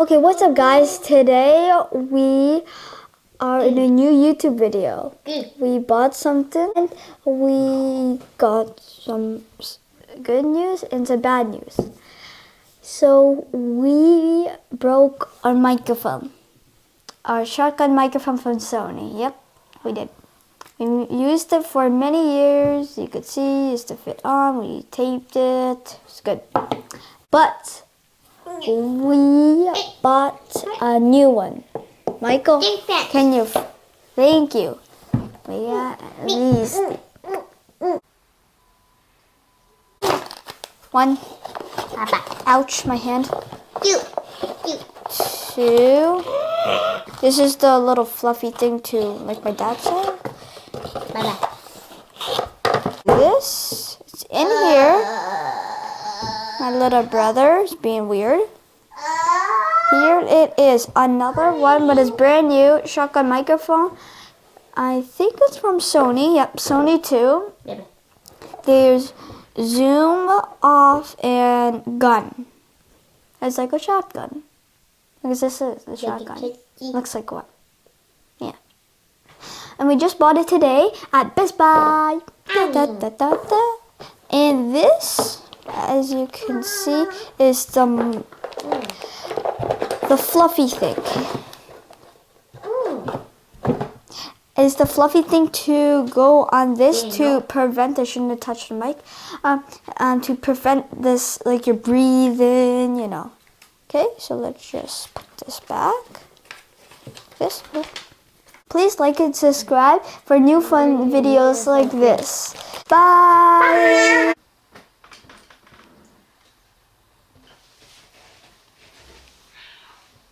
Okay, what's up guys? Today we are in a new YouTube video. We bought something and we got some good news and some bad news. So we broke our microphone. Our shotgun microphone from Sony. Yep, we did. We used it for many years. You could see, used to fit on. We taped it. It's good. But we bought a new one. Michael, can you? Thank you. We got these. One. Ouch, my hand. Two. This is the little fluffy thing to, like my dad said. This, it's in here. My little brother is being weird. Here it is, another one, but it's brand new shotgun microphone. I think it's from Sony. Yep, Sony too. There's zoom, off, and gun. It's like a shotgun. Because this is the shotgun. Looks like one. Yeah. And we just bought it today at Best Buy. And this, as you can see, is the fluffy thing. Is the fluffy thing to go on this to prevent, I shouldn't have touched the mic, to prevent this, like you're breathing, you know. Okay, so let's just put this back. Please like and subscribe for new fun videos like this. Bye!